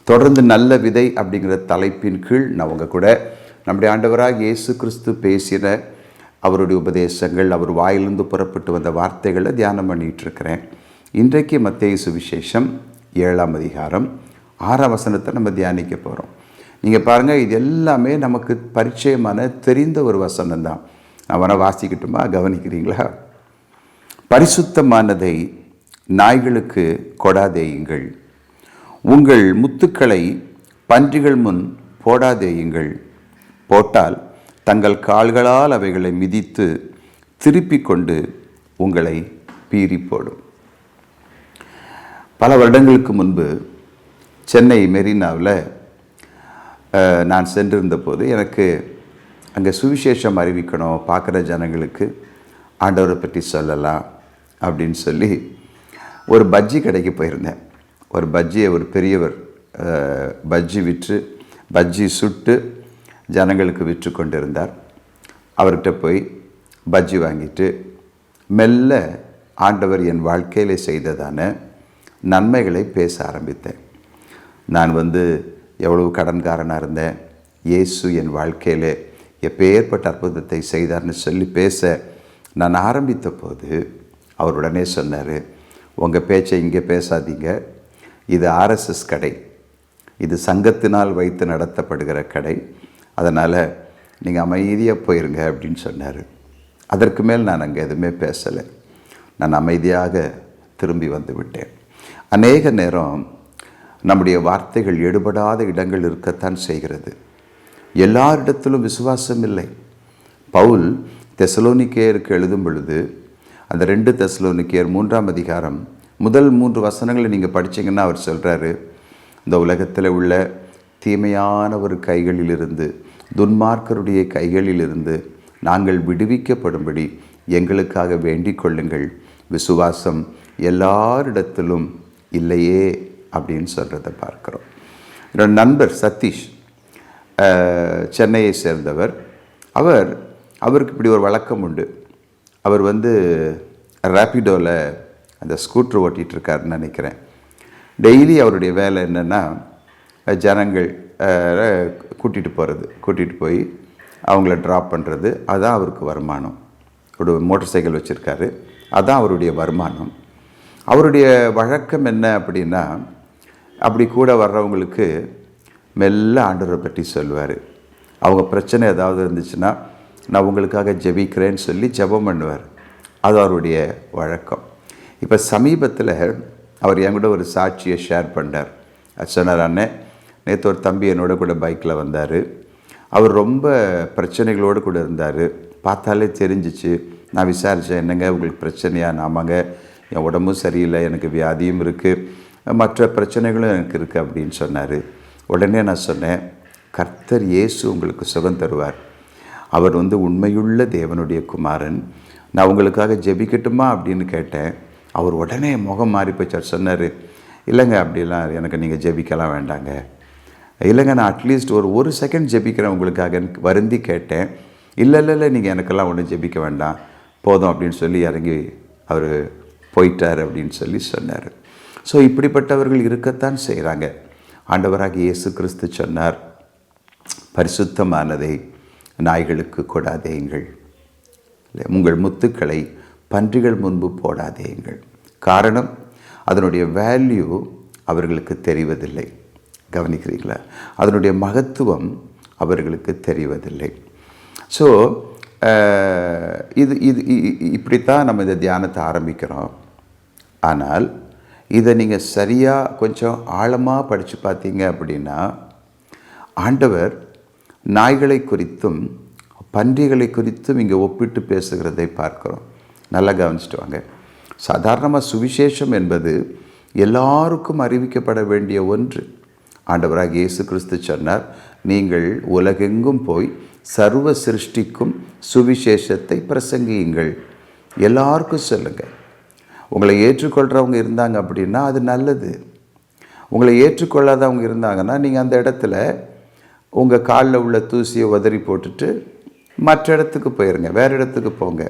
தொடர்ந்து நல்ல விதை அப்படிங்கிற தலைப்பின் கீழ் நான் உங்கள் கூட நம்முடைய ஆண்டவராக இயேசு கிறிஸ்து பேசின அவருடைய உபதேசங்கள், அவர் வாயிலிருந்து புறப்பட்டு வந்த வார்த்தைகளை தியானம் பண்ணிகிட்ருக்கிறேன். இன்றைக்கு மத்தேயு சுவிசேஷம் 7ஆம் அதிகாரம் 6ஆம் வசனத்தை நம்ம தியானிக்க போகிறோம். நீங்கள் பாருங்கள், இது எல்லாமே நமக்கு பரிச்சயமான தெரிந்த ஒரு வசனம் தான். அவனை வாசிக்கட்டுமா? கவனிக்கிறீங்களா? பரிசுத்தமானதை நாய்களுக்கு கொடாதேயுங்கள், உங்கள் முத்துக்களை பன்றிகள் முன் போடாதேயுங்கள், போட்டால் தங்கள் கால்களால் அவைகளை மிதித்து திருப்பி கொண்டு உங்களை பீறி போடும். பல வருடங்களுக்கு முன்பு சென்னை மெரினாவில் நான் சென்றிருந்த போது எனக்கு அங்கே சுவிசேஷம் அறிவிக்கணும், பார்க்குற ஜனங்களுக்கு ஆண்டவரை பற்றி சொல்லலாம் அப்படின்னு சொல்லி ஒரு பஜ்ஜி கடைக்கு போயிருந்தேன். ஒரு பஜ்ஜியை ஒரு பெரியவர் பஜ்ஜி சுட்டு ஜனங்களுக்கு விற்று கொண்டிருந்தார். அவர்கிட்ட போய் பஜ்ஜி வாங்கிட்டு மெல்ல ஆண்டவர் என் வாழ்க்கையில் செய்ததான நன்மைகளை பேச ஆரம்பித்தேன். நான் எவ்வளவு கடன்காரனாக இருந்தேன், இயேசு என் வாழ்க்கையில் எப்பேற்பட்ட அற்புதத்தை செய்தார்னு சொல்லி பேச நான் ஆரம்பித்த போது அவர் உடனே சொன்னார், உங்கள் பேச்சை இங்கே பேசாதீங்க, இது ஆர்எஸ்எஸ் கடை, இது சங்கத்தினால் வைத்து நடத்தப்படுகிற கடை, அதனால் நீங்கள் அமைதியாக போயிருங்க அப்படின்னு சொன்னார். அதற்கு மேல் நான் அங்கே எதுவுமே பேசலை. நான் அமைதியாக திரும்பி வந்து விட்டேன். அநேக நேரம் நம்முடைய வார்த்தைகள் எடுபடாத இடங்கள் இருக்கத்தான் செய்கிறது. எல்லாரிடத்திலும் விசுவாசம் இல்லை. பவுல் தெசலோனிக்கேயருக்கு எழுதும் பொழுது அந்த 2 தெசலோனிக்கேயர் 3ஆம் அதிகாரம் முதல் 3 வசனங்களை நீங்கள் படித்தீங்கன்னா அவர் சொல்கிறாரு, இந்த உலகத்தில் உள்ள தீமையான ஒரு கைகளிலிருந்து, துன்மார்க்கருடைய கைகளிலிருந்து நாங்கள் விடுவிக்கப்படும்படி எங்களுக்காக வேண்டிக் கொள்ளுங்கள், விசுவாசம் எல்லாரிடத்திலும் இல்லையே அப்படின்னு சொல்கிறத பார்க்குறோம். என்னோட நண்பர் சதீஷ் சென்னையை சேர்ந்தவர். அவருக்கு இப்படி ஒரு வழக்கம் உண்டு. அவர் ரேப்பிடோவில் அந்த ஸ்கூட்ரு ஓட்டிகிட்ருக்காருன்னு நினைக்கிறேன். டெய்லி அவருடைய வேலை என்னென்னா, ஜனங்கள் கூட்டிகிட்டு போய் அவங்கள ட்ராப் பண்ணுறது, அதுதான் அவருக்கு வருமானம். ஒரு மோட்டர் சைக்கிள் வச்சுருக்காரு, அதுதான் அவருடைய வருமானம். அவருடைய வழக்கம் என்ன அப்படின்னா, அப்படி கூட வர்றவங்களுக்கு மெல்ல ஆண்டவரை பற்றி சொல்லுவார். அவங்க பிரச்சனை ஏதாவது இருந்துச்சுன்னா நான் உங்களுக்காக ஜெபிக்கிறேன்னு சொல்லி ஜெபம் பண்ணுவார். அது அவருடைய வழக்கம். இப்போ சமீபத்தில் அவர் என்கூட ஒரு சாட்சியை ஷேர் பண்ணார். சொன்னார், அண்ணே, நேற்று ஒரு தம்பி என்னோட கூட பைக்கில் வந்தார். அவர் ரொம்ப பிரச்சனைகளோடு கூட இருந்தார். பார்த்தாலே தெரிஞ்சிச்சு. நான் விசாரித்தேன், என்னங்க உங்களுக்கு பிரச்சனையா? ஆமாங்க, என் உடம்பும் சரியில்லை, எனக்கு வியாதியும் இருக்குது, மற்ற பிரச்சனைகளும் எனக்கு இருக்குது அப்படின்னு சொன்னார். உடனே நான் சொன்னேன், கர்த்தர் இயேசு உங்களுக்கு சுகம் தருவார். அவர் உண்மையுள்ள தேவனுடைய குமாரன். நான் உங்களுக்காக ஜெபிக்கட்டுமா அப்படின்னு கேட்டேன். அவர் உடனே முகம் மாறி போச்சார். சொன்னார், இல்லைங்க, அப்படிலாம் எனக்கு நீங்கள் ஜெபிக்கலாம் வேண்டாங்க. இல்லைங்க, நான் அட்லீஸ்ட் ஒரு செகண்ட் ஜெபிக்கிறேன் உங்களுக்காக வருந்தி கேட்டேன். இல்லை, நீங்கள் எனக்கெல்லாம் ஒன்றும் ஜெபிக்க வேண்டாம், போதும் அப்படின்னு சொல்லி இறங்கி அவர் போயிட்டார் அப்படின்னு சொல்லி சொன்னார். ஸோ இப்படிப்பட்டவர்கள் இருக்கத்தான் செய்கிறாங்க. ஆண்டவராக இயேசு கிறிஸ்து சொன்னார், பரிசுத்தமானதை நாய்களுக்கு கொடாதேயுங்கள், உங்கள் முத்துக்களை பன்றிகள் முன்பு போடாதேயுங்கள். காரணம், அதனுடைய வேல்யூ அவர்களுக்கு தெரிவதில்லை. கவனிக்கிறீங்களா? அதனுடைய மகத்துவம் அவர்களுக்கு தெரிவதில்லை. ஸோ இது இப்படித்தான் நம்ம இந்த தியானத்தை ஆரம்பிக்கிறோம். ஆனால் இதை நீங்கள் சரியாக கொஞ்சம் ஆழமாக படித்து பார்த்தீங்க அப்படின்னா, ஆண்டவர் நாய்களை குறித்தும் பன்றிகளை குறித்தும் இங்கே ஒப்பிட்டு பேசுகிறதை பார்க்குறோம். நல்லா கவனிச்சுட்டு வாங்க. சாதாரணமாக சுவிசேஷம் என்பது எல்லாருக்கும் அறிவிக்கப்பட வேண்டிய ஒன்று. ஆண்டவராக இயேசு கிறிஸ்து சொன்னார், நீங்கள் உலகெங்கும் போய் சர்வ சிருஷ்டிக்கும் சுவிசேஷத்தை பிரசங்கியுங்கள். எல்லாருக்கும் சொல்லுங்கள். உங்களை ஏற்றுக்கொள்கிறவங்க இருந்தாங்க அப்படின்னா அது நல்லது. உங்களை ஏற்றுக்கொள்ளாதவங்க இருந்தாங்கன்னா நீங்கள் அந்த இடத்துல உங்கள் காலில் உள்ள தூசியை உதறி போட்டுட்டு மற்ற இடத்துக்கு போயிருங்க, வேறு இடத்துக்கு போங்க.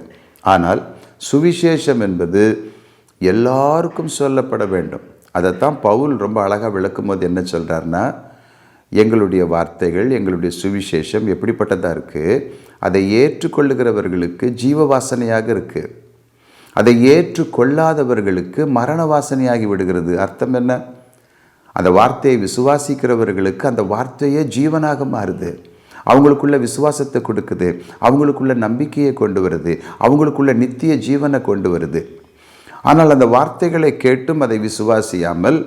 ஆனால் சுவிசேஷம் என்பது எல்லாருக்கும் சொல்லப்பட வேண்டும். அதைத்தான் பவுல் ரொம்ப அழகாக விளக்கும் போது என்ன சொல்கிறாருன்னா, எங்களுடைய வார்த்தைகள், எங்களுடைய சுவிசேஷம் எப்படிப்பட்டதாக இருக்குது, அதை ஏற்றுக்கொள்ளுகிறவர்களுக்கு ஜீவ வாசனையாக இருக்குது, அதை ஏற்றுக்கொள்ளாதவர்களுக்கு மரண வாசனையாகி விடுகிறது. அர்த்தம் என்ன? அந்த வார்த்தையை விசுவாசிக்கிறவர்களுக்கு அந்த வார்த்தையே ஜீவனாக மாறுது, அவங்களுக்குள்ள விசுவாசத்தை கொடுக்குது, அவங்களுக்குள்ள நம்பிக்கையை கொண்டு வருது, அவங்களுக்குள்ள நித்திய ஜீவனை கொண்டு வருது. ஆனால் அந்த வார்த்தைகளை கேட்டும் அதை விசுவாசியாமல்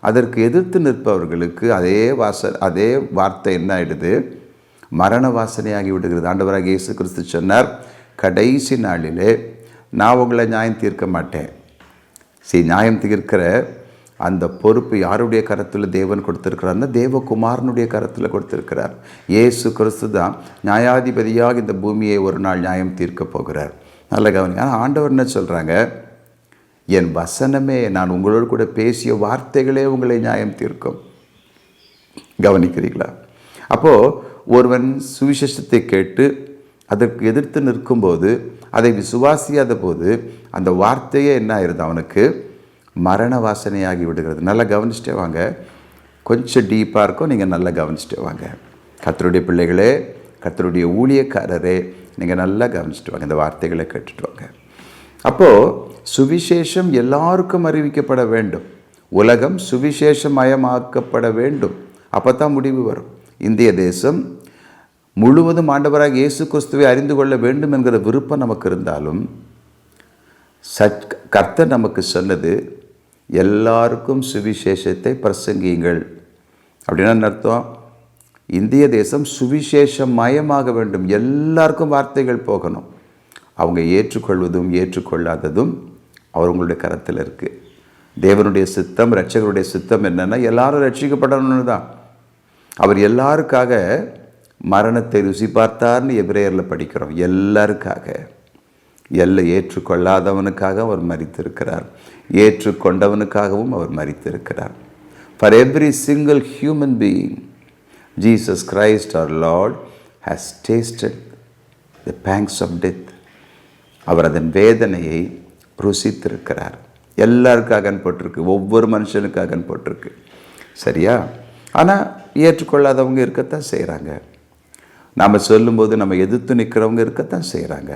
அதற்கு எதிர்த்து நிற்பவர்களுக்கு அதே வார்த்தை என்ன ஆகிடுது? மரண வாசனையாகி விடுகிறது. ஆண்டவராக இயேசு கிறிஸ்து சொன்னார், கடைசி நாளிலே நான் உங்களை நியாயம் தீர்க்க மாட்டேன். நியாயம் தீர்க்கிற அந்த பொறுப்பு யாருடைய கரத்தில் தேவன் கொடுத்திருக்கிறார்னா, தேவகுமாரனுடைய கரத்தில் கொடுத்திருக்கிறார். இயேசு கிறிஸ்து தான் நியாயாதிபதியாக இந்த பூமியை ஒரு நாள் நியாயம் தீர்க்க போகிறார். நல்ல கவனி. ஆனால் ஆண்டவர் என்ன சொல்கிறாங்க? என் வசனமே, நான் உங்களோடு கூட பேசிய வார்த்தைகளே உங்களை நியாயம் தீர்க்கும். கவனிக்கிறீங்களா? அப்போது ஒருவன் சுவிசேஷத்தை கேட்டு அதற்கு எதிர்த்து நிற்கும்போது, அதை விசுவாசியாத போது அந்த வார்த்தையே என்ன ஆயிடுது? அவனுக்கு மரண வாசனையாகி விடுகிறது. நல்லா கவனிச்சுட்டே வாங்க. கொஞ்சம் டீப்பாக இருக்கும், நீங்கள் நல்லா கவனிச்சுட்டே வாங்க. கர்த்தருடைய பிள்ளைகளே, கர்த்தருடைய ஊழியக்காரரே, நீங்கள் நல்லா கவனிச்சுட்டு வாங்க, இந்த வார்த்தைகளை கேட்டுட்டு வாங்க. அப்போது சுவிசேஷம் எல்லாருக்கும் அறிவிக்கப்பட வேண்டும். உலகம் சுவிசேஷமயமாக்கப்பட வேண்டும். அப்போ தான் முடிவு வரும். இந்திய தேசம் முழுவதும் ஆண்டவராக இயேசு கிறிஸ்துவை அறிந்து கொள்ள வேண்டும் என்கிற விருப்பம் நமக்கு இருந்தாலும், கர்த்தர் நமக்கு சொன்னது எல்லாருக்கும் சுவிசேஷத்தை பிரசங்கியுங்கள். அப்படின்னா அர்த்தம், இந்திய தேசம் சுவிசேஷம் மயமாக வேண்டும். எல்லாருக்கும் வார்த்தைகள் போகணும். அவங்க ஏற்றுக்கொள்வதும் ஏற்றுக்கொள்ளாததும் அவங்களுடைய கரத்தில் இருக்குது. தேவனுடைய சித்தம், இரட்சகருடைய சித்தம் என்னென்னா, எல்லாரும் ரட்சிக்கப்படணும்னு தான். அவர் எல்லாருக்காக மரணத்தை ருசி பார்த்தார்னு எபிரேயரில் படிக்கிறோம். எல்லாருக்காக, ஏற்றுக்கொள்ளாதவனுக்காக அவர் மரித்திருக்கிறார், ஏற்றுக்கொண்டவனுக்காகவும் அவர் மரித்திருக்கிறார். For every single human being Jesus Christ our Lord has tasted the pangs of death. அவர் அதன் வேதனையை ருசித்திருக்கிறார். எல்லாருக்காக போட்டிருக்கு, ஒவ்வொரு மனுஷனுக்காக போட்டிருக்கு. சரியா? ஆனால் ஏற்றுக்கொள்ளாதவங்க இருக்கத்தான் செய்கிறாங்க. நாம் சொல்லும்போது நம்ம எதிர்த்து நிற்கிறவங்க இருக்கத்தான் செய்கிறாங்க.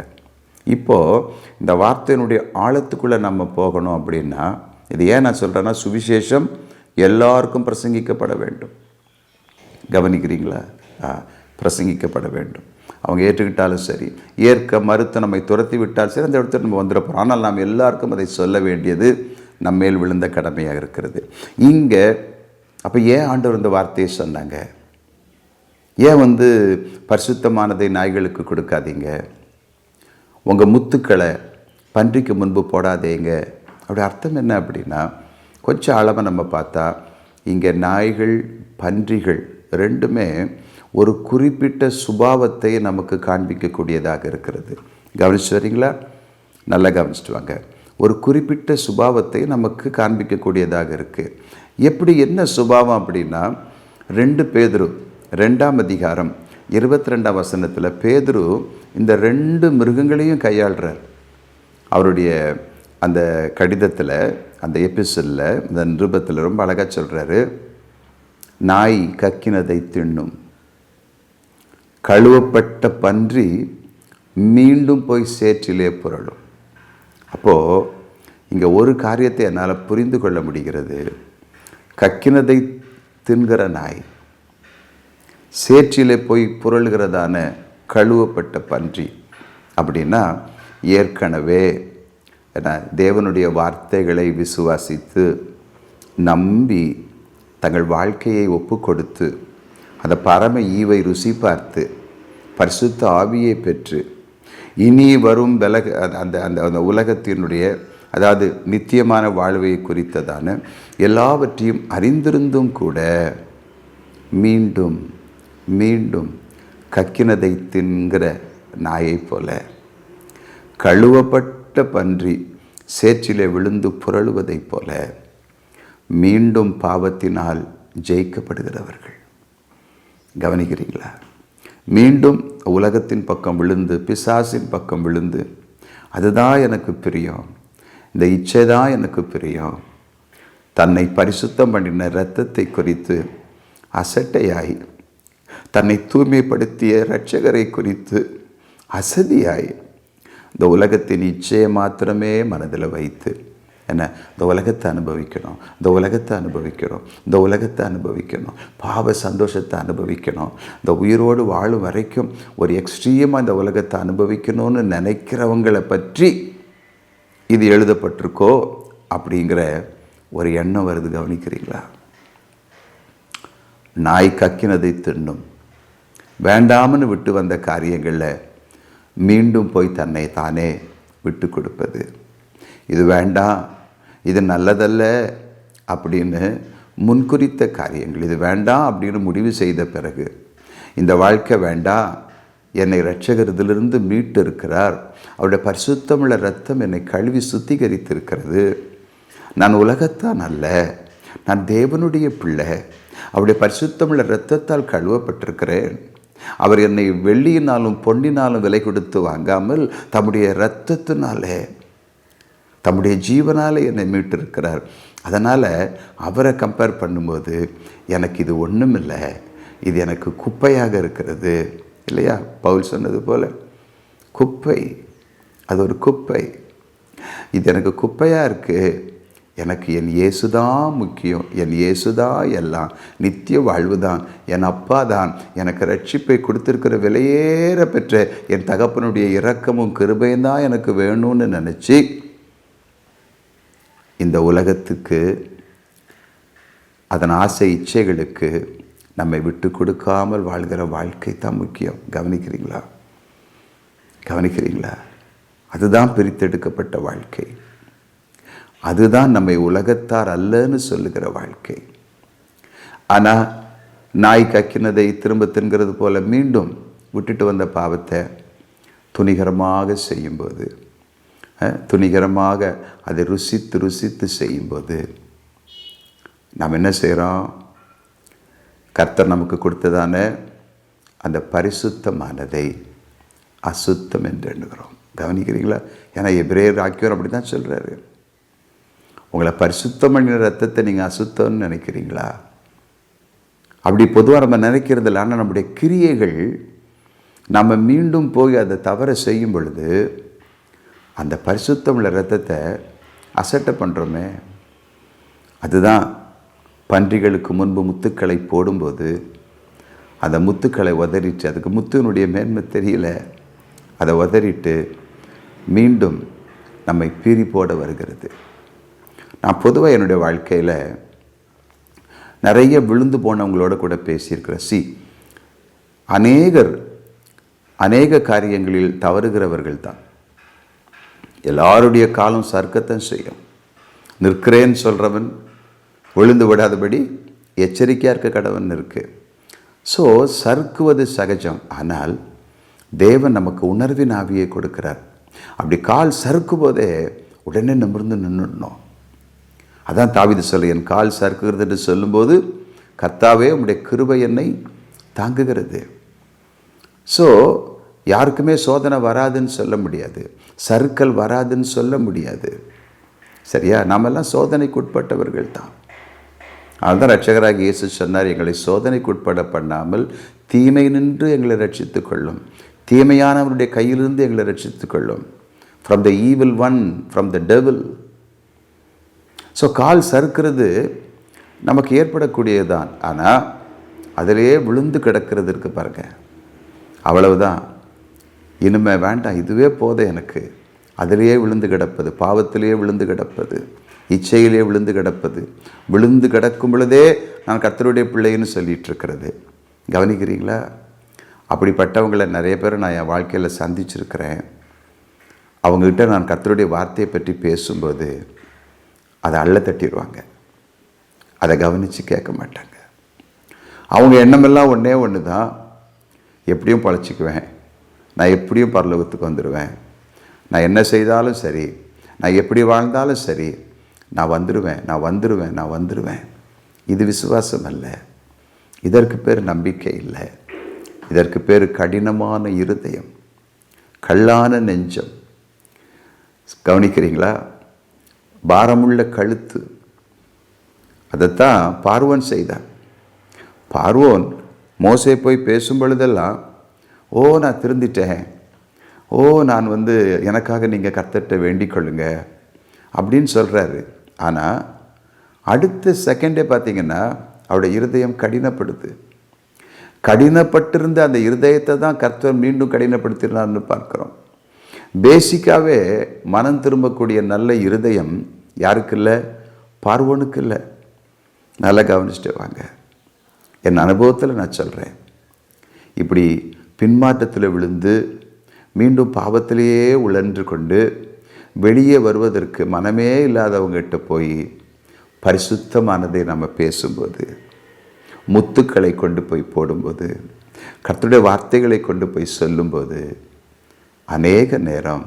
இப்போது இந்த வார்த்தையினுடைய ஆழத்துக்குள்ளே நம்ம போகணும் அப்படின்னா, இது ஏன் நான் சொல்கிறேன்னா, சுவிசேஷம் எல்லாருக்கும் பிரசங்கிக்கப்பட வேண்டும். கவனிக்கிறீங்களா? பிரசங்கிக்கப்பட வேண்டும். அவங்க ஏற்றுக்கிட்டாலும் சரி, ஏற்க மறுத்து நம்மை துரத்தி விட்டாலும் சரி, அந்த இடத்துல நம்ம வந்துடப்போம். ஆனால் நாம் எல்லாருக்கும் அதை சொல்ல வேண்டியது நம்மேல் விழுந்த கடமையாக இருக்கிறது. இங்கே அப்போ ஏன் ஆண்டவர் இந்த வார்த்தையை சொன்னாங்க? ஏன் பரிசுத்தமானதை நாய்களுக்கு கொடுக்காதீங்க, உங்கள் முத்துக்களை பன்றிக்கு முன்பு போடாதீங்க? அப்படி அர்த்தம் என்ன அப்படின்னா, கொஞ்சம் அளவை நம்ம பார்த்தா இங்கே நாய்கள் பன்றிகள் ரெண்டுமே ஒரு குறிப்பிட்ட சுபாவத்தை நமக்கு காண்பிக்கக்கூடியதாக இருக்கிறது. கவனிச்சு வரீங்களா? நல்லா கவனிச்சுட்டு வாங்க. ஒரு குறிப்பிட்ட சுபாவத்தை நமக்கு காண்பிக்கக்கூடியதாக இருக்குது. எப்படி, என்ன சுபாவம் அப்படின்னா, 2 பேதுரு 2ஆம் அதிகாரம் 22ஆம் வசனத்தில் பேதுரு இந்த 2 மிருகங்களையும் கையாளுறார். அவருடைய அந்த கடிதத்தில், அந்த எபிசோடில், இந்த நிருபத்தில் ரொம்ப அழகாக சொல்கிறாரு, நாய் கக்கினதை தின்னும், கழுவப்பட்ட பன்றி மீண்டும் போய் சேற்றிலே புரளும். அப்போது இங்கே ஒரு காரியத்தை என்னால் புரிந்து கொள்ள முடிகிறது. கக்கினதை தின்கிற நாய், சேற்றிலே போய் புரளுகிறதான கழுவப்பட்ட பன்றி அப்படின்னா, ஏற்கனவே தேவனுடைய வார்த்தைகளை விசுவாசித்து நம்பி தங்கள் வாழ்க்கையை ஒப்பு கொடுத்து அந்த பரம ஈவை ருசி பார்த்து பரிசுத்த ஆவியை பெற்று இனி வரும் அந்த அந்த உலகத்தினுடைய, அதாவது நித்தியமான வாழ்வை குறித்ததான எல்லாவற்றையும் அறிந்திருந்தும் கூட மீண்டும் மீண்டும் கக்கினதை தின்கிற நாயை போல, கழுவப்பட்ட பன்றி சேற்றிலே விழுந்து புரளுவதைப் போல மீண்டும் பாவத்தினால் ஜெயிக்கப்படுகிறவர்கள். கவனிக்கிறீங்களா? மீண்டும் உலகத்தின் பக்கம் விழுந்து, பிசாசின் பக்கம் விழுந்து, அதுதான் எனக்கு பிரியம், இந்த இச்சை தான் எனக்கு பிரியம், தன்னை பரிசுத்தம் பண்ணின இரத்தத்தை குறித்து அசட்டையாய், தன்னை தூய்மைப்படுத்திய இரட்சகரை குறித்து அசதியாய், இந்த உலகத்தின் இச்சையை மாத்திரமே மனதில் வைத்து என்ன, இந்த உலகத்தை அனுபவிக்கணும், இந்த உலகத்தை அனுபவிக்கணும், இந்த உலகத்தை அனுபவிக்கணும், பாவ சந்தோஷத்தை அனுபவிக்கணும், இந்த உயிரோடு வாழும் வரைக்கும் ஒரு எக்ஸ்ட்ரீமாக இந்த உலகத்தை அனுபவிக்கணும்னு நினைக்கிறவங்களை பற்றி இது எழுதப்பட்டிருக்கோ அப்படிங்கிற ஒரு எண்ணம் வருது. கவனிக்கிறீங்களா? நாய் கக்கினதை தின்னும், வேண்டாம்னு விட்டு வந்த காரியங்களில் மீண்டும் போய் தன்னை தானே விட்டு கொடுப்பது, இது வேண்டாம், இது நல்லதல்ல அப்படின்னு முன்குறித்த காரியங்கள், இது வேண்டாம் அப்படின்னு முடிவு செய்த பிறகு, இந்த வாழ்க்கை வேண்டாம், என்னை இரட்சகரிலிருந்து மீட்டு இருக்கிறார், அவருடைய பரிசுத்தமுள்ள இரத்தம் என்னை கழுவி சுத்திகரித்திருக்கிறது, நான் உலகத்தான் அல்ல, நான் தேவனுடைய பிள்ளை, அவருடைய பரிசுத்தமுள்ள இரத்தத்தால் கழுவப்பட்டிருக்கிறேன், அவர் என்னை வெள்ளியினாலும் பொன்னினாலும் விலை கொடுத்து வாங்காமல் தம்முடைய இரத்தத்தினாலே, தம்முடைய ஜீவனாலே என்னை மீட்டிருக்கிறார். அதனால் அவரை கம்பேர் பண்ணும்போது எனக்கு இது ஒன்றும் இல்லை, இது எனக்கு குப்பையாக இருக்கிறது. இல்லையா? பவுல் சொன்னது போல் குப்பை, அது ஒரு குப்பை, இது எனக்கு குப்பையாக இருக்குது, எனக்கு என் இயேசுதான் முக்கியம், என் இயேசுதான் எல்லாம், நித்திய வாழ்வு தான், என் அப்பா தான் எனக்கு ரட்சிப்பை கொடுத்திருக்கிற விலையேற பெற்ற என் தகப்பனுடைய இரக்கமும் கிருபையும் தான் எனக்கு வேணும்னு நினச்சி இந்த உலகத்துக்கு, அதன் ஆசை இச்சைகளுக்கு நம்மை விட்டு கொடுக்காமல் வாழ்கிற வாழ்க்கை தான் முக்கியம். கவனிக்கிறீங்களா? கவனிக்கிறீங்களா? அதுதான் பிரித்தெடுக்கப்பட்ட வாழ்க்கை, அதுதான் நம்மை உலகத்தார் அல்லன்னு சொல்லுகிற வாழ்க்கை. ஆனால் நாய் கக்கினதை திரும்ப தின்கிறது போல மீண்டும் விட்டுட்டு வந்த பாவத்தை துணிகரமாக செய்யும்போது, துணிகரமாக அதை ருசித்து ருசித்து செய்யும்போது நாம் என்ன செய்கிறோம்? கர்த்தர் நமக்கு கொடுத்ததான அந்த பரிசுத்தமானதை அசுத்தம் என்று எண்ணுகிறோம். கவனிக்கிறீங்களா? ஏன்னா எபிரேயர் ஆக்கியோர் அப்படி தான் சொல்கிறாரு. உங்களை பரிசுத்தம் பண்ணின ரத்தத்தை நீங்கள் அசுத்தம்னு நினைக்கிறீங்களா? அப்படி பொதுவாக நம்ம நினைக்கிறது இல்லை. ஆனால் நம்முடைய கிரியைகள் நம்ம மீண்டும் போய் அதை தவற செய்யும் பொழுது அந்த பரிசுத்தமுள்ள ரத்தத்தை அசட்டை பண்ணுறோமே. அதுதான் பன்றிகளுக்கு முன்பு முத்துக்களை போடும்போது அந்த முத்துக்களை உதறிட்டு, அதுக்கு முத்துனுடைய மேன்மை தெரியல, அதை உதறிட்டு மீண்டும் நம்மை பீறி போட வருகிறது. நான் பொதுவாக என்னுடைய வாழ்க்கையில் நிறைய விழுந்து போனவங்களோட கூட பேசியிருக்கிறேன். அநேக காரியங்களில் தவறுகிறவர்கள் தான். எல்லாருடைய காலம் சறுக்கத்தான் செய்யும். நிற்கிறேன்னு சொல்கிறவன் விழுந்து விடாதபடி எச்சரிக்கையாக இருக்க கடவன் இருக்கு. ஸோ சறுக்குவது சகஜம். ஆனால் தேவன் நமக்கு உணர்வின் ஆவியை கொடுக்கிறார். அப்படி கால் சறுக்கும் போதே உடனே நிமிர்ந்து நின்றுடணும். அதான் தாவீது சொல்ல, என் கால் சறுக்குகிறது என்று சொல்லும்போது கர்த்தாவே உம்முடைய கிருபை என்னை தாங்குகிறது. ஸோ யாருக்குமே சோதனை வராதுன்னு சொல்ல முடியாது, சறுக்கல் வராதுன்னு சொல்ல முடியாது. சரியா? நாமெல்லாம் சோதனைக்கு உட்பட்டவர்கள் தான். அதுதான் ரட்சகராக இயேசு சொன்னார், எங்களை சோதனைக்கு உட்பட பண்ணாமல் தீமை நின்று எங்களை ரட்சித்து கொள்ளும், தீமையானவருடைய கையிலிருந்து எங்களை ரட்சித்து கொள்ளும், from the evil one, from the devil. So கால் சறுக்கிறது நமக்கு ஏற்படக்கூடியது தான். ஆனால் அதிலே விழுந்து கிடக்கிறது இருக்கு பாருங்க, அவ்வளவுதான். இனிமே வேண்டாம், இதுவே போதும் எனக்கு. அதிலேயே விழுந்து கிடப்பது, பாவத்திலேயே விழுந்து கிடப்பது, இச்சையிலே விழுந்து கிடப்பது, விழுந்து கிடக்கும் பொழுதே நான் கர்த்தருடைய பிள்ளைன்னு சொல்லிட்டு இருக்கிறது. கவனிக்கிறீங்களா? அப்படிப்பட்டவங்களை நிறைய பேர் நான் என் வாழ்க்கையில் சந்திச்சிருக்கிறேன். அவங்ககிட்ட நான் கர்த்தருடைய வார்த்தையை பற்றி பேசும்போது அதை அள்ள தட்டிடுவாங்க, அதை கவனித்து கேட்க மாட்டாங்க. அவங்க எண்ணமெல்லாம் ஒன்று தான், எப்படியும் பழச்சிக்குவேன், நான் எப்படியும் பரலோகத்துக்கு வந்துடுவேன், நான் என்ன செய்தாலும் சரி, நான் எப்படி வாழ்ந்தாலும் சரி, நான் வந்துடுவேன். இது விசுவாசம் அல்ல. இதற்கு பேர் நம்பிக்கை இல்லை. இதற்கு பேர் கடினமான இருதயம், கல்லான நெஞ்சம். கவனிக்கிறீங்களா? பாரமுள்ள கழுத்து. அதைத்தான் பார்வோன் செய்தான். பார்வோன் மோசே போய் பேசும் பொழுதெல்லாம், ஓ நான் திருந்திட்டேன், ஓ நான் எனக்காக நீங்கள் கர்த்தர்கிட்ட வேண்டிக் கொள்ளுங்க அப்படின்னு சொல்கிறாரு. ஆனால் அடுத்த செகண்டே பார்த்தீங்கன்னா அவருடைய இருதயம் கடினப்படுது. கடினப்பட்டிருந்த அந்த இருதயத்தை தான் கர்த்தர் மீண்டும் கடினப்படுத்தினார்னு பார்க்குறோம். பேசிக்காகவே மனம் திரும்பக்கூடிய நல்ல இருதயம் யாருக்கு இல்லை? பார்வோனுக்கு இல்லை. நல்லா கவனிச்சுட்டு வாங்க. என் அனுபவத்தில் நான் சொல்கிறேன். இப்படி பின்மாற்றத்தில் விழுந்து மீண்டும் பாவத்திலேயே உழன்று கொண்டு வெளியே வருவதற்கு மனமே இல்லாதவங்ககிட்ட போய் பரிசுத்தமானதை நம்ம பேசும்போது, முத்துக்களை கொண்டு போய் போடும்போது, கர்த்தருடைய வார்த்தைகளை கொண்டு போய் சொல்லும்போது, அநேக நேரம்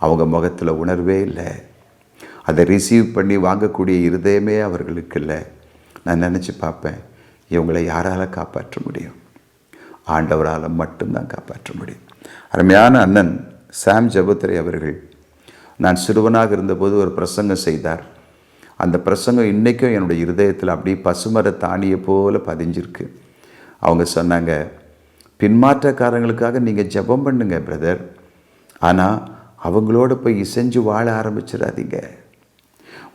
அவங்க முகத்தில் உணர்வே இல்லை. அதை ரிசீவ் பண்ணி வாங்கக்கூடிய இருதயமே அவர்களுக்கு இல்லை. நான் நினச்சி பார்ப்பேன், இவங்களை யாரால் காப்பாற்ற முடியும்? ஆண்டவரால் மட்டும்தான் காப்பாற்ற முடியும். அருமையான அண்ணன் சாம் ஜெபத்துரை அவர்கள் நான் சிறுவனாக இருந்தபோது ஒரு பிரசங்கம் செய்தார். அந்த பிரசங்கம் இன்றைக்கும் என்னுடைய இருதயத்தில் அப்படியே பசுமர தானியை போல் பதிஞ்சிருக்கு. அவங்க சொன்னாங்க, பின்மாற்றக்காரங்களுக்காக நீங்கள் ஜெபம் பண்ணுங்க பிரதர், ஆனால் அவங்களோட போய் இசைஞ்சு வாழ ஆரம்பிச்சிடாதீங்க.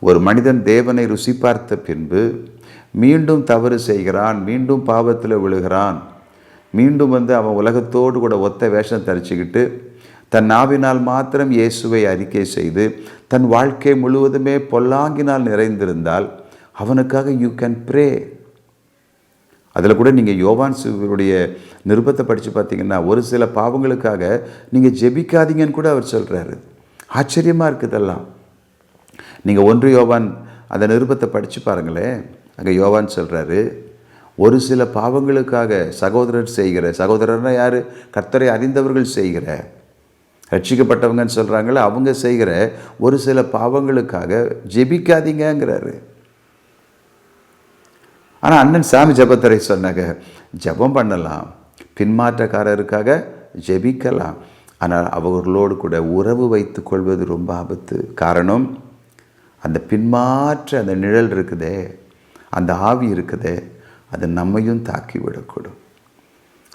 ஒரு மனிதன் தேவனை ருசி பார்த்த பின்பு மீண்டும் தவறு செய்கிறான், மீண்டும் பாவத்தில் விழுகிறான், மீண்டும் அவன் உலகத்தோடு கூட ஒத்த வேஷம் தரிச்சுக்கிட்டு தன் நாவினால் மாத்திரம் இயேசுவை அறிக்கை செய்து தன் வாழ்க்கை முழுவதுமே பொல்லாங்கினால் நிறைந்திருந்தால் அவனுக்காக யூ கேன் ப்ரே. அதில் கூட நீங்கள் யோவான் சிவருடைய நிருபத்தை படித்து பார்த்தீங்கன்னா ஒரு சில பாவங்களுக்காக நீங்கள் ஜெபிக்காதீங்கன்னு கூட அவர் சொல்கிறாரு. ஆச்சரியமாக இருக்குதெல்லாம். நீங்கள் 1 யோவான் அந்த நிருபத்தை படித்து பாருங்களேன். அங்கே யோவான் சொல்கிறாரு, ஒரு சில பாவங்களுக்காக சகோதரர்னா யார்? கர்த்தரை அறிந்தவர்கள் செய்கிற, ரட்சிக்கப்பட்டவங்கன்னு சொல்கிறாங்களே அவங்க செய்கிற ஒரு சில பாவங்களுக்காக ஜெபிக்காதீங்கிறாரு. ஆனால் அண்ணன் சாமி ஜெபத்துரை சொன்னாங்க, ஜெபம் பண்ணலாம், பின்மாற்றக்காரருக்காக ஜெபிக்கலாம், ஆனால் அவர்களோடு கூட உறவு வைத்து கொள்வது ரொம்ப ஆபத்து. காரணம், அந்த பின்மாற்ற அந்த நிழல் இருக்குதே, அந்த ஆவி இருக்குதே, அது நம்மையும் தாக்கி விடக்கூடும்.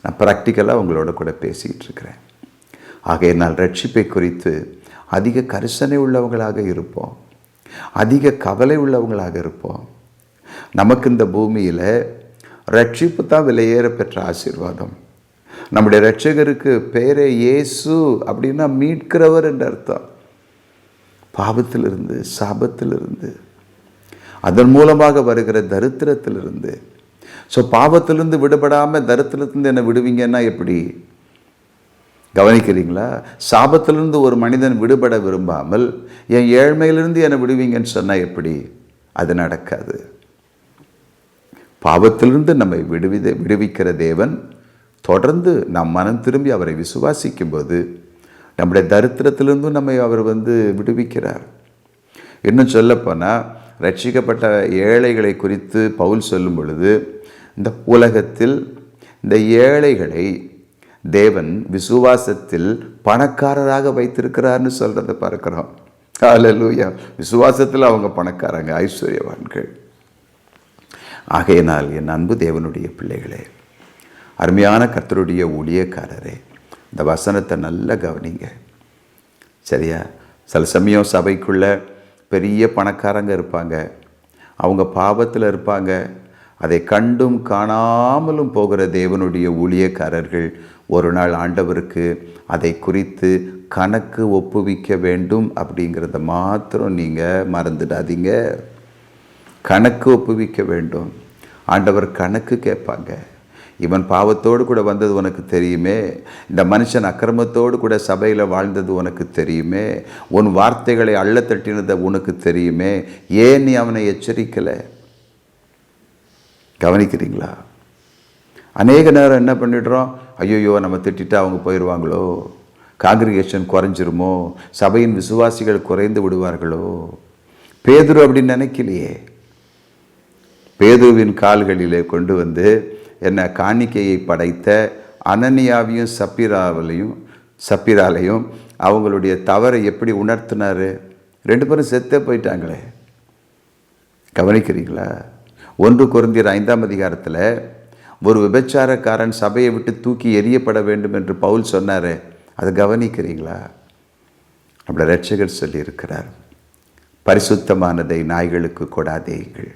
நான் ப்ராக்டிக்கலாக உங்களோட கூட பேசிகிட்டு இருக்கிறேன். ஆகையினால் ரட்சிப்பை குறித்து அதிக கரிசனை உள்ளவங்களாக இருப்போம், அதிக கவலை உள்ளவங்களாக இருப்போம். நமக்கு இந்த பூமியில் ரட்சிப்பு தான் விலையேற பெற்ற ஆசீர்வாதம். நம்முடைய ரட்சகருக்கு பேரே இயேசு அப்படின்னா மீட்கிறவர் என்ற அர்த்தம். பாவத்திலிருந்து, சாபத்திலிருந்து, அதன் மூலமாக வருகிற தரித்திரத்திலிருந்து. ஸோ பாவத்திலிருந்து விடுபடாமல் தரித்திரத்திலிருந்து என்னை விடுவீங்கன்னா எப்படி? கவனிக்கிறீங்களா? சாபத்திலிருந்து ஒரு மனிதன் விடுபட விரும்பாமல் என் ஏழ்மையிலிருந்து என்னை விடுவீங்கன்னு சொன்னால் எப்படி? அது நடக்காது. பாவத்திலிருந்து நம்மை விடுவிக்கிற தேவன் தொடர்ந்து நாம் மனம் திரும்பி அவரை விசுவாசிக்கும் போது நம்முடைய தரித்திரத்திலிருந்தும் நம்மை அவர் விடுவிக்கிறார். இன்னும் சொல்லப்போனால் ரட்சிக்கப்பட்ட ஏழைகளை குறித்து பவுல் சொல்லும் பொழுது, இந்த உலகத்தில் இந்த ஏழைகளை தேவன் விசுவாசத்தில் பணக்காரராக வைத்திருக்கிறார்னு சொல்கிறத பார்க்குறோம். ஹல்லேலூயா! விசுவாசத்தில் அவங்க பணக்காரங்க, ஐஸ்வர்யவான்கள். ஆகையினால் என் அன்பு தேவனுடைய பிள்ளைகளே, அருமையான கர்த்தருடைய ஊழியக்காரரே, இந்த வசனத்தை நல்லா கவனிங்க. சரியா? சில சமயம் சபைக்குள்ள பெரிய பணக்காரங்க இருப்பாங்க, அவங்க பாவத்தில் இருப்பாங்க. அதை கண்டும் காணாமலும் போகிற தேவனுடைய ஊழியக்காரர்கள் ஒரு நாள் ஆண்டவருக்கு அதை குறித்து கணக்கு ஒப்புவிக்க வேண்டும். அப்படிங்கிறத மாத்திரம் நீங்கள் மறந்துடாதீங்க. கணக்கு ஒப்புவிக்க வேண்டும். ஆண்டவர் கணக்கு கேட்பாங்க. இவன் பாவத்தோடு கூட வந்தது உனக்கு தெரியுமே, இந்த மனுஷன் அக்கிரமத்தோடு கூட சபையில் வாழ்ந்தது உனக்கு தெரியுமே, உன் வார்த்தைகளை அள்ள தட்டினது உனக்கு தெரியுமே, ஏன் நீ அவனை எச்சரிக்கலை? கவனிக்கிறீங்களா? அநேக நேரம் என்ன பண்ணிடுறோம்? ஐயோ நம்ம திட்டா அவங்க போயிடுவாங்களோ, காங்கிரிகேஷன் குறைஞ்சிருமோ, சபையின் விசுவாசிகள் குறைந்து விடுவார்களோ. பேதுரு அப்படின்னு நினைக்கலையே. பேதுருவின் கால்களிலே கொண்டு என்ன காணிக்கையை படைத்த அனனியாவையும் சப்பிராலையும் அவங்களுடைய தவறை எப்படி உணர்த்தினார்? 2 பேரும் செத்தே போயிட்டாங்களே. கவனிக்கிறீங்களா? 1 கொரிந்தியர் 5ஆம் அதிகாரத்தில் ஒரு விபச்சாரக்காரன் சபையை விட்டு தூக்கி எறியப்பட வேண்டும் என்று பவுல் சொன்னார். அதை கவனிக்கிறீங்களா? அப்படி இரட்சகர் சொல்லியிருக்கிறார், பரிசுத்தமானதை நாய்களுக்கு கொடாதேங்கள்.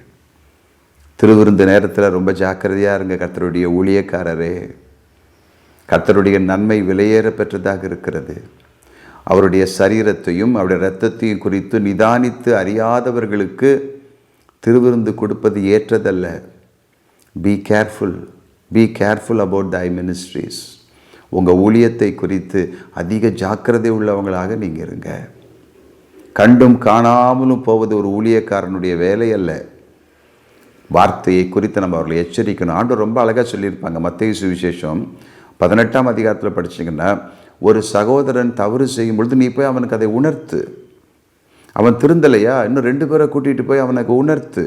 திருவிருந்து நேரத்தில் ரொம்ப ஜாக்கிரதையாக இருங்க கர்த்தருடைய ஊழியக்காரரே. கர்த்தருடைய நன்மை விலையேற பெற்றதாக இருக்கிறது. அவருடைய சரீரத்தையும் அவருடைய இரத்தத்தையும் குறித்து நிதானித்து அறியாதவர்களுக்கு திருவிருந்து கொடுப்பது ஏற்றதல்ல. Be careful about thy ministries. உங்கள் ஊழியத்தை குறித்து அதிக ஜாக்கிரதை உள்ளவங்களாக நீங்கள் இருங்க. கண்டும் காணாமலும் போவது ஒரு ஊழியக்காரனுடைய வேலை அல்ல. வார்த்தையை குறித்து நம்ம அவர்களை எச்சரிக்கணும். ஆண்டவர் ரொம்ப அழகாக சொல்லியிருப்பாங்க. மத்தேயு சுவிசேஷம் 18ஆம் அதிகாரத்தில் படிச்சிங்கன்னா, ஒரு சகோதரன் தவறு செய்யும் பொழுது நீ போய் அவனுக்கு அதை உணர்த்து. அவன் திருந்தலையா, இன்னும் 2 பேரை கூட்டிகிட்டு போய் அவனுக்கு உணர்த்து.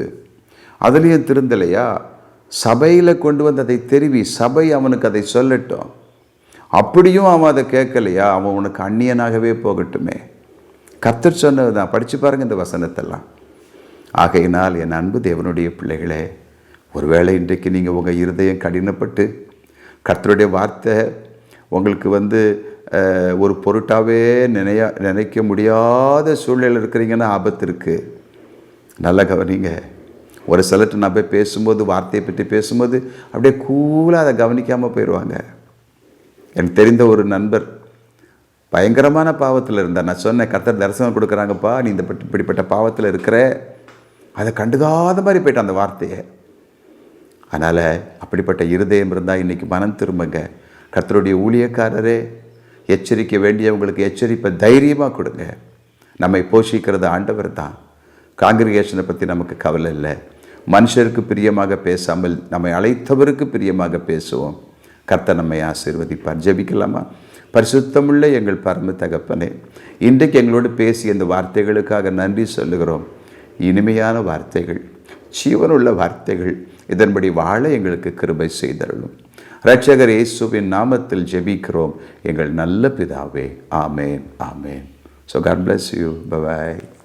அதுலேயும் திருந்தலையா, சபையில் கொண்டு வந்து அதை தெரிவி. சபை அவனுக்கு அதை சொல்லட்டும். அப்படியும் அவன் அதை கேட்கலையா, அவன் உனக்கு அந்நியனாகவே போகட்டுமே. கர்த்தர் சொன்னது தான். படித்து பாருங்கள் இந்த வசனத்தெல்லாம். ஆகையினால் என் அன்பு தேவனுடைய பிள்ளைகளே, ஒருவேளை இன்றைக்கு நீங்கள் உங்கள் இருதயம் கடினப்பட்டு கர்த்தருடைய வார்த்தை உங்களுக்கு ஒரு பொருட்டாகவே நினைக்க முடியாத சூழ்நிலை இருக்கிறீங்கன்னா ஆபத்து இருக்குது. நல்லா கவனிங்க. ஒரு சிலர்கிட்ட நான் போய் பேசும்போது, வார்த்தையை பற்றி பேசும்போது அப்படியே கூலாக அதை கவனிக்காமல் போயிடுவாங்க. எனக்கு தெரிந்த ஒரு நண்பர் பயங்கரமான பாவத்தில் இருந்தார். நான் சொன்னேன், கர்த்தர் தரிசனம் கொடுக்குறாங்கப்பா, நீ இப்படிப்பட்ட பாவத்தில் இருக்கிற. அதை கண்டுக்காத மாதிரி போயிட்டான் அந்த வார்த்தையை. அதனால் அப்படிப்பட்ட இருதயம் இருந்தால் இன்றைக்கி மனம் திரும்புங்க. கர்த்தருடைய ஊழியக்காரரே, எச்சரிக்க வேண்டியவங்களுக்கு எச்சரிப்பை தைரியமாக கொடுங்க. நம்மை போஷிக்கிறது ஆண்டவர் தான். காங்கிரிகேஷனை பற்றி நமக்கு கவலை இல்லை. மனுஷருக்கு பிரியமாக பேசாமல் நம்மை அழைத்தவருக்கு பிரியமாக பேசுவோம். கர்த்தர் நம்மை ஆசீர்வதிப்பார். ஜெபிக்கலாமா? பரிசுத்தமுள்ள எங்கள் பரம தகப்பனே, இன்றைக்கு எங்களோடு பேசிய இந்த வார்த்தைகளுக்காக நன்றி சொல்லுகிறோம். இனிமையான வார்த்தைகள், ஜீவனுள்ள வார்த்தைகள். இதன்படி வாழ எங்களுக்கு கிருபை செய்தருளும். இரட்சகர் இயேசுவின் நாமத்தில் ஜெபிக்கிறோம் எங்கள் நல்ல பிதாவே. ஆமேன், ஆமேன். So God bless you. Bye-bye.